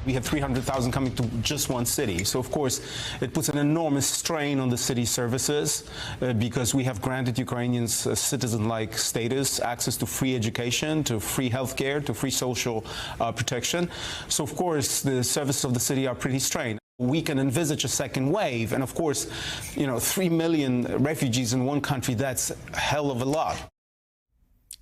We have 300,000 coming to just one city. So, of course, it puts an enormous strain on the city services because we have granted Ukrainians a citizen-like status, access to free education, to free healthcare, to free social protection. So, of course, the services of the city are pretty strained. We can envisage a second wave. And, of course, 3 million refugees in one country, that's a hell of a lot.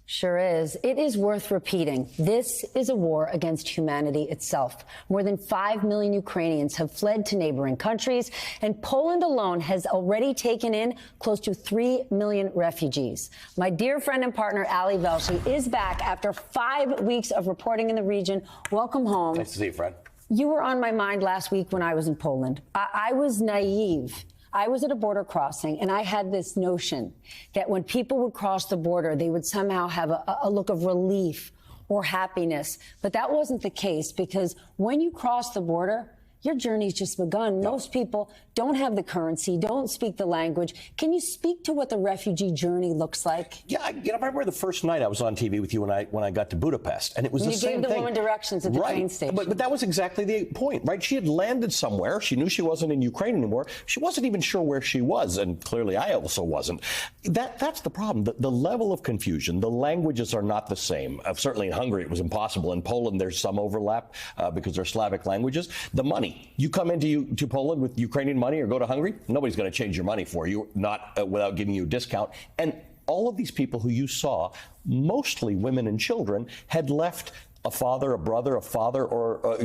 Sure is. It is worth repeating. This is a war against humanity itself. More than 5 million Ukrainians have fled to neighboring countries, and Poland alone has already taken in close to 3 million refugees. My dear friend and partner, Ali Velshi, is back after 5 weeks of reporting in the region. Welcome home. Nice to see you, friend. You were on my mind last week when I was in Poland. I was naive. I was at a border crossing, and I had this notion that when people would cross the border, they would somehow have a look of relief or happiness. But that wasn't the case, because when you cross the border, your journey's just begun. No. Most people don't have the currency, don't speak the language. Can you speak to what the refugee journey looks like? Yeah, I remember the first night I was on TV with you when I got to Budapest, and it was the same thing. You gave the woman directions at the train station. But that was exactly the point, right? She had landed somewhere. She knew she wasn't in Ukraine anymore. She wasn't even sure where she was, and clearly I also wasn't. That's the problem. The level of confusion, the languages are not the same. Certainly in Hungary it was impossible. In Poland there's some overlap because they're Slavic languages. The money. You come to Poland with Ukrainian money or go to Hungary, nobody's going to change your money for you, not without giving you a discount. And all of these people who you saw, mostly women and children, had left a father, a brother, a father, or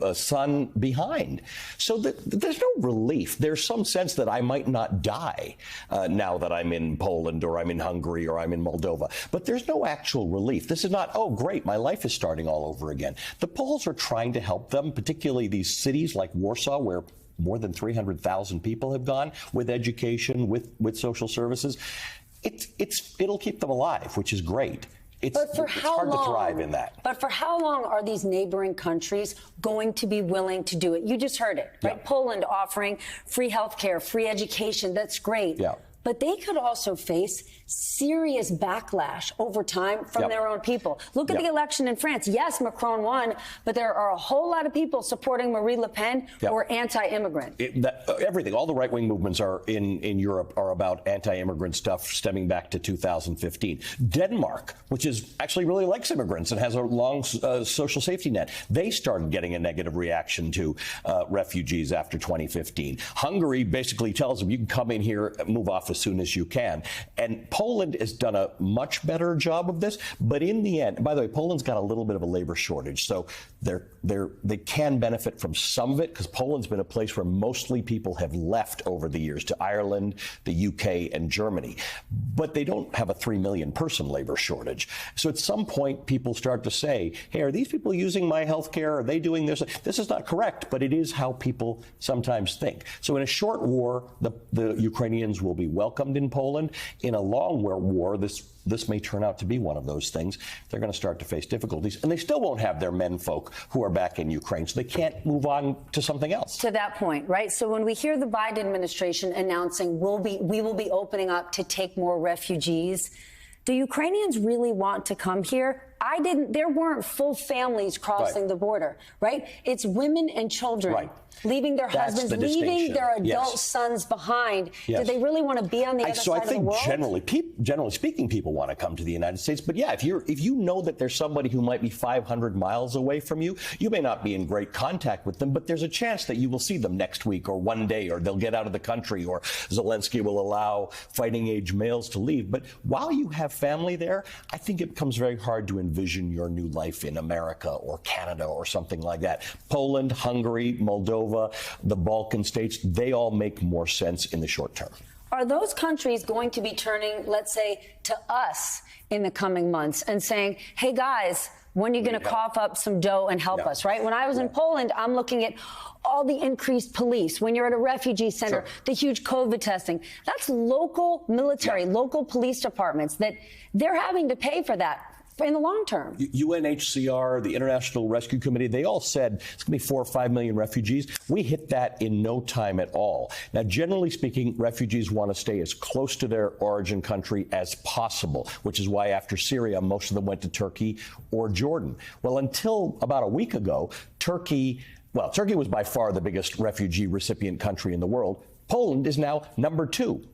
a son behind. So there's no relief. There's some sense that I might not die now that I'm in Poland or I'm in Hungary or I'm in Moldova. But there's no actual relief. This is not, oh, great, my life is starting all over again. The Poles are trying to help them, particularly these cities like Warsaw, where more than 300,000 people have gone, with education, with social services. It'll keep them alive, which is great. It's hard to thrive in that. But for how long are these neighboring countries going to be willing to do it? You just heard it, right? Yeah. Poland offering free health care, free education. That's great. Yeah. But they could also face serious backlash over time from their own people. Look at the election in France. Yes, Macron won, but there are a whole lot of people supporting Marine Le Pen who are anti-immigrant. Everything, all the right-wing movements are in Europe are about anti-immigrant stuff stemming back to 2015. Denmark, which is actually really likes immigrants and has a long social safety net, they started getting a negative reaction to refugees after 2015. Hungary basically tells them you can come in here, move off as soon as you can. And Poland has done a much better job of this. But in the end, by the way, Poland's got a little bit of a labor shortage. So they can benefit from some of it, because Poland's been a place where mostly people have left over the years to Ireland, the UK, and Germany. But they don't have a 3 million person labor shortage. So at some point, people start to say, hey, are these people using my health care? Are they doing this? This is not correct, but it is how people sometimes think. So in a short war, the Ukrainians will be welcomed in Poland. In a long war, this may turn out to be one of those things. They're going to start to face difficulties, and they still won't have their menfolk who are back in Ukraine, so they can't move on to something else. To that point, right? So when we hear the Biden administration announcing we will be opening up to take more refugees, do Ukrainians really want to come here? There weren't full families crossing the border, right? It's women and children leaving their husbands, leaving their adult sons behind. Do they really want to be on the other side of the world? So I think generally speaking, people want to come to the United States. But yeah, if you know that there's somebody who might be 500 miles away from you, you may not be in great contact with them, but there's a chance that you will see them next week or one day, or they'll get out of the country, or Zelensky will allow fighting age males to leave. But while you have family there, I think it becomes very hard to envision your new life in America or Canada or something like that. Poland, Hungary, Moldova, the Balkan states, they all make more sense in the short term. Are those countries going to be turning, let's say, to us in the coming months and saying, hey, guys, when are you going to cough up some dough and help us, right? When I was in Poland, I'm looking at all the increased police. When you're at a refugee center, the huge COVID testing. That's local military, local police departments that they're having to pay for that. in the long term. UNHCR, the International Rescue Committee, they all said it's going to be 4 or 5 million refugees. We hit that in no time at all. Now, generally speaking, refugees want to stay as close to their origin country as possible, which is why after Syria, most of them went to Turkey or Jordan. Well, until about a week ago, Turkey was by far the biggest refugee recipient country in the world. Poland is now number 2.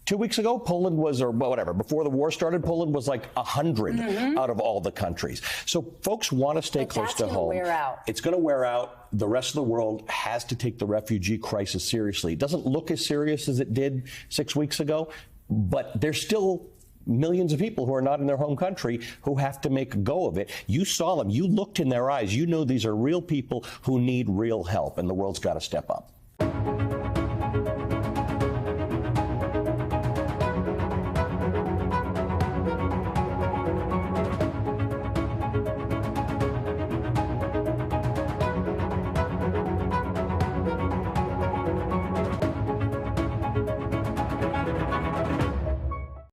2 weeks ago, Poland was, or whatever, before the war started, Poland was like 100 out of all the countries. So folks want to stay close to home. Wear out. It's going to wear out. The rest of the world has to take the refugee crisis seriously. It doesn't look as serious as it did 6 weeks ago, but there's still millions of people who are not in their home country who have to make a go of it. You saw them. You looked in their eyes. You know these are real people who need real help, and the world's got to step up.